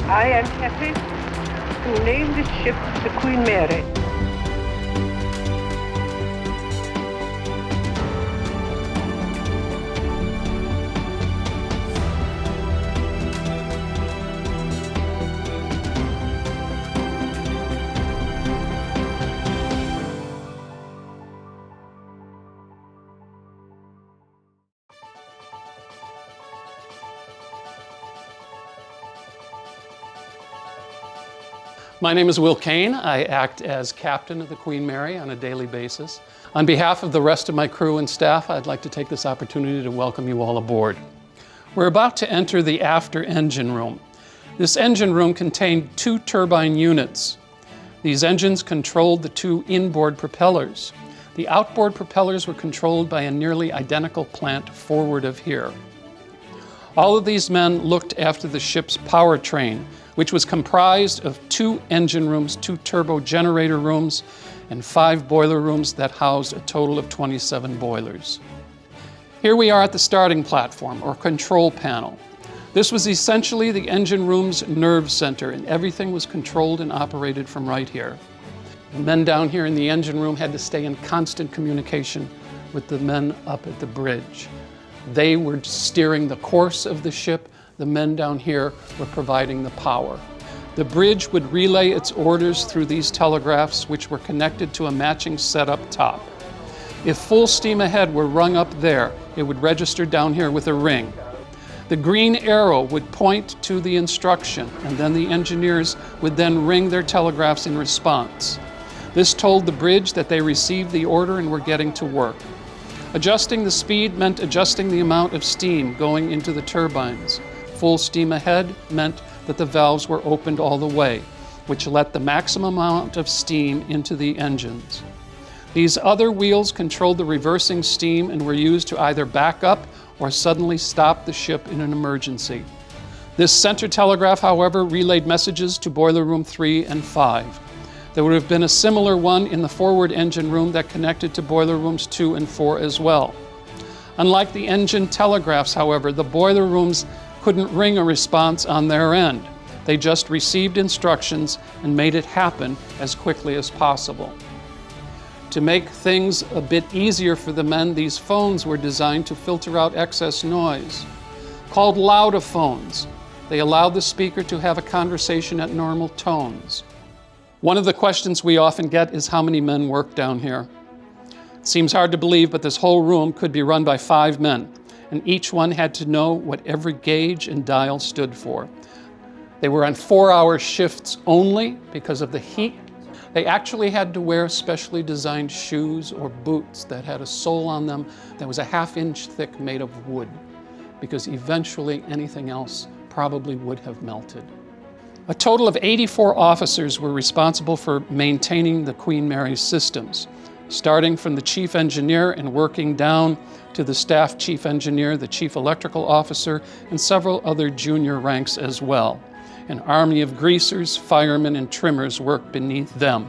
I am happy to name this ship the Queen Mary. My name is Will Kane. I act as captain of the Queen Mary on a daily basis. On behalf of the rest of my crew and staff, I'd like to take this opportunity to welcome you all aboard. We're about to enter the after engine room. This engine room contained 2 turbine units. These engines controlled the 2 inboard propellers. The outboard propellers were controlled by a nearly identical plant forward of here. All of these men looked after the ship's powertrain, which was comprised of 2 engine rooms, 2 turbo generator rooms, and 5 boiler rooms that housed a total of 27 boilers. Here we are at the starting platform, or control panel. This was essentially the engine room's nerve center, and everything was controlled and operated from right here. The men down here in the engine room had to stay in constant communication with the men up at the bridge. They were steering the course of the ship. The men down here were providing the power. The bridge would relay its orders through these telegraphs, which were connected to a matching set up top. If full steam ahead were rung up there, it would register down here with a ring. The green arrow would point to the instruction, and then the engineers would then ring their telegraphs in response. This told the bridge that they received the order and were getting to work. Adjusting the speed meant adjusting the amount of steam going into the turbines. Full steam ahead meant that the valves were opened all the way, which let the maximum amount of steam into the engines. These other wheels controlled the reversing steam and were used to either back up or suddenly stop the ship in an emergency. This center telegraph, however, relayed messages to boiler room 3 and 5. There would have been a similar one in the forward engine room that connected to boiler rooms 2 and 4 as well. Unlike the engine telegraphs, however, the boiler rooms couldn't ring a response on their end. They just received instructions and made it happen as quickly as possible. To make things a bit easier for the men, these phones were designed to filter out excess noise. Called loudophones, they allowed the speaker to have a conversation at normal tones. One of the questions we often get is how many men work down here. It seems hard to believe, but this whole room could be run by 5 men. And each one had to know what every gauge and dial stood for. They were on 4-hour shifts only because of the heat. They actually had to wear specially designed shoes or boots that had a sole on them that was a 1/2 inch thick made of wood, because eventually anything else probably would have melted. A total of 84 officers were responsible for maintaining the Queen Mary's systems, starting from the chief engineer and working down to the staff chief engineer, the chief electrical officer, and several other junior ranks as well. An army of greasers, firemen, and trimmers worked beneath them.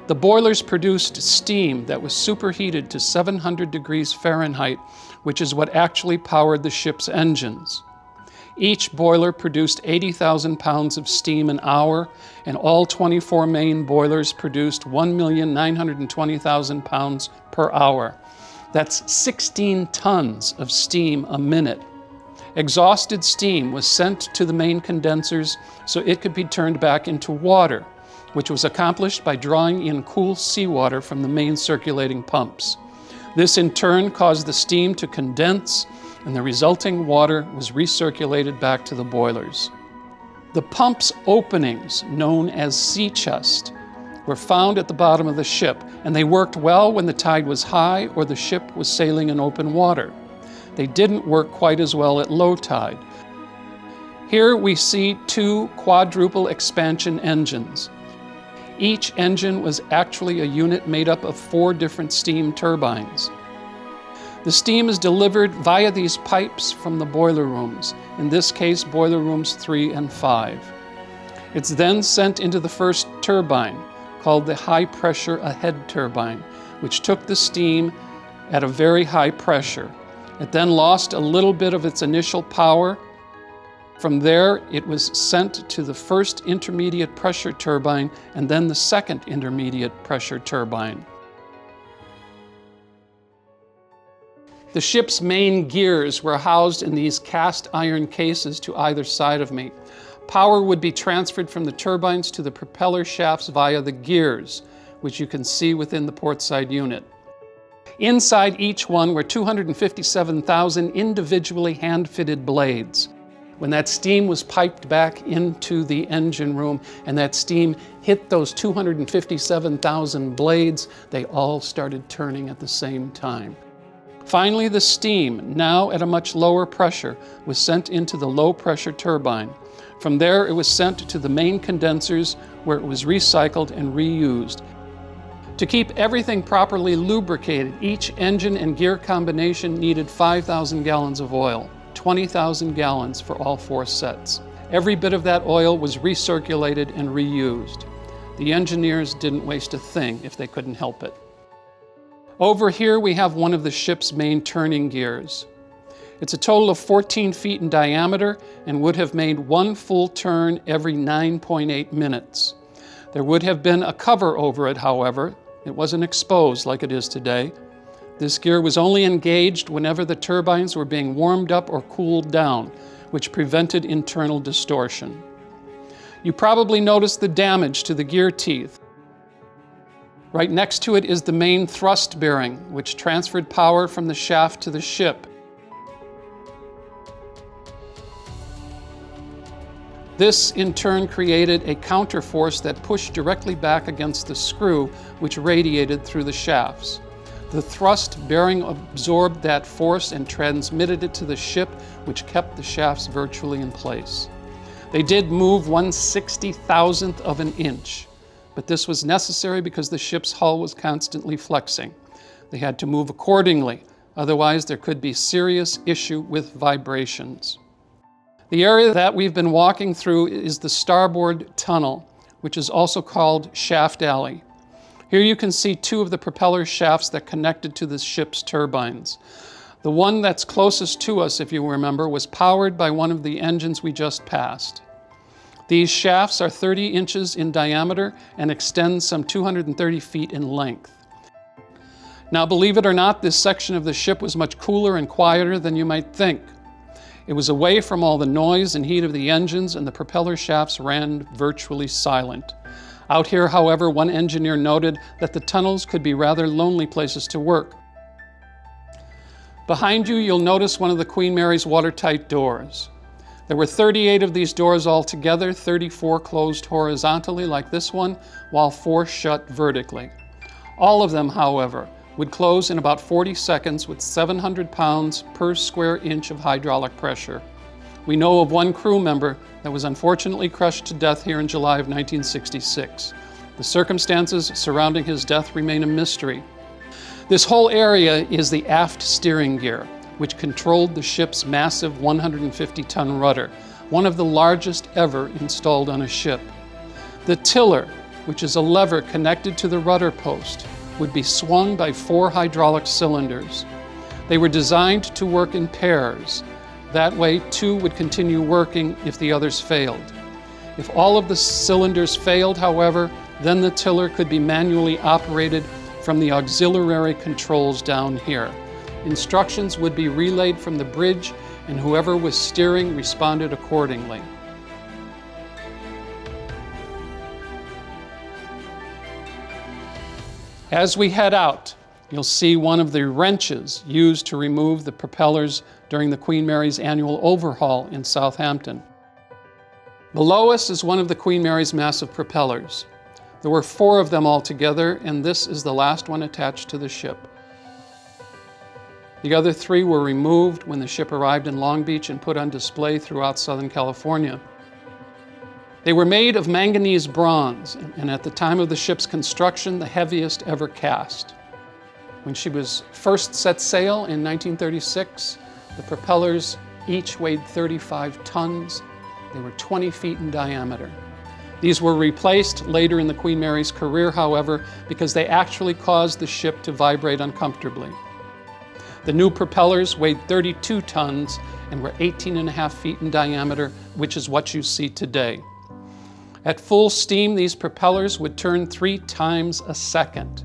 The boilers produced steam that was superheated to 700 degrees Fahrenheit, which is what actually powered the ship's engines. Each boiler produced 80,000 pounds of steam an hour, and all 24 main boilers produced 1,920,000 pounds per hour. That's 16 tons of steam a minute. Exhausted steam was sent to the main condensers so it could be turned back into water, which was accomplished by drawing in cool seawater from the main circulating pumps. This in turn caused the steam to condense, and the resulting water was recirculated back to the boilers. The pump's openings, known as sea chest, were found at the bottom of the ship, and they worked well when the tide was high or the ship was sailing in open water. They didn't work quite as well at low tide. Here we see 2 quadruple expansion engines. Each engine was actually a unit made up of 4 different steam turbines. The steam is delivered via these pipes from the boiler rooms, in this case boiler rooms 3 and 5. It's then sent into the first turbine, called the high-pressure ahead turbine, which took the steam at a very high pressure. It then lost a little bit of its initial power From there, it was sent to the first intermediate pressure turbine and then the second intermediate pressure turbine. The ship's main gears were housed in these cast iron cases to either side of me. Power would be transferred from the turbines to the propeller shafts via the gears, which you can see within the portside unit. Inside each one were 257,000 individually hand-fitted blades. When that steam was piped back into the engine room and that steam hit those 257,000 blades, they all started turning at the same time. Finally, the steam, now at a much lower pressure, was sent into the low-pressure turbine. From there, it was sent to the main condensers where it was recycled and reused. To keep everything properly lubricated, each engine and gear combination needed 5,000 gallons of oil, 20,000 gallons for all 4 sets. Every bit of that oil was recirculated and reused. The engineers didn't waste a thing if they couldn't help it. Over here we have one of the ship's main turning gears. It's a total of 14 feet in diameter and would have made one full turn every 9.8 minutes. There would have been a cover over it, however. It wasn't exposed like it is today. This gear was only engaged whenever the turbines were being warmed up or cooled down, which prevented internal distortion. You probably noticed the damage to the gear teeth. Right next to it is the main thrust bearing, which transferred power from the shaft to the ship. This, in turn, created a counterforce that pushed directly back against the screw, which radiated through the shafts. The thrust bearing absorbed that force and transmitted it to the ship, which kept the shafts virtually in place. They did move 1/60,000th of an inch, but this was necessary because the ship's hull was constantly flexing. They had to move accordingly, otherwise there could be serious issue with vibrations. The area that we've been walking through is the starboard tunnel, which is also called Shaft Alley. Here you can see 2 of the propeller shafts that connected to the ship's turbines. The one that's closest to us, if you remember, was powered by one of the engines we just passed. These shafts are 30 inches in diameter and extend some 230 feet in length. Now, believe it or not, this section of the ship was much cooler and quieter than you might think. It was away from all the noise and heat of the engines, and the propeller shafts ran virtually silent. Out here, however, one engineer noted that the tunnels could be rather lonely places to work. Behind you, you'll notice one of the Queen Mary's watertight doors. There were 38 of these doors altogether, 34 closed horizontally like this one, while 4 shut vertically. All of them, however, would close in about 40 seconds with 700 pounds per square inch of hydraulic pressure. We know of one crew member that was unfortunately crushed to death here in July of 1966. The circumstances surrounding his death remain a mystery. This whole area is the aft steering gear, which controlled the ship's massive 150-ton rudder, one of the largest ever installed on a ship. The tiller, which is a lever connected to the rudder post, would be swung by 4 hydraulic cylinders. They were designed to work in pairs. That way, 2 would continue working if the others failed. If all of the cylinders failed, however, then the tiller could be manually operated from the auxiliary controls down here. Instructions would be relayed from the bridge, and whoever was steering responded accordingly. As we head out, you'll see one of the wrenches used to remove the propellers during the Queen Mary's annual overhaul in Southampton. Below us is one of the Queen Mary's massive propellers. There were 4 of them altogether, and this is the last one attached to the ship. The other 3 were removed when the ship arrived in Long Beach and put on display throughout Southern California. They were made of manganese bronze, and at the time of the ship's construction, the heaviest ever cast. When she was first set sail in 1936, the propellers each weighed 35 tons. They were 20 feet in diameter. These were replaced later in the Queen Mary's career, however, because they actually caused the ship to vibrate uncomfortably. The new propellers weighed 32 tons and were 18.5 feet in diameter, which is what you see today. At full steam, these propellers would turn 3 times a second.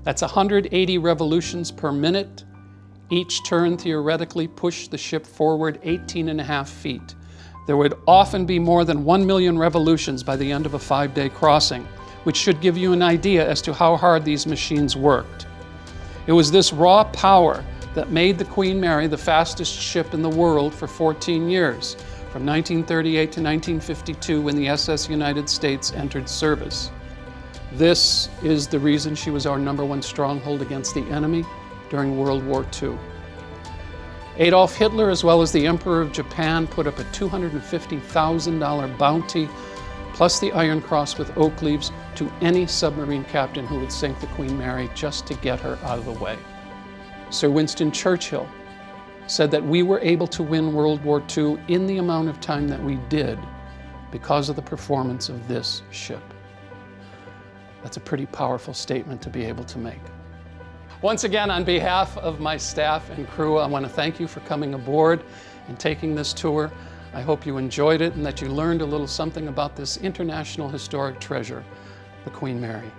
That's 180 revolutions per minute. Each turn theoretically pushed the ship forward 18.5 feet. There would often be more than 1 million revolutions by the end of a 5-day crossing, which should give you an idea as to how hard these machines worked. It was this raw power that made the Queen Mary the fastest ship in the world for 14 years, from 1938 to 1952 when the SS United States entered service. This is the reason she was our #1 stronghold against the enemy during World War II. Adolf Hitler, as well as the Emperor of Japan, put up a $250,000 bounty, plus the Iron Cross with oak leaves, to any submarine captain who would sink the Queen Mary just to get her out of the way. Sir Winston Churchill said that we were able to win World War II in the amount of time that we did because of the performance of this ship. That's a pretty powerful statement to be able to make. Once again, on behalf of my staff and crew, I want to thank you for coming aboard and taking this tour. I hope you enjoyed it and that you learned a little something about this international historic treasure, the Queen Mary.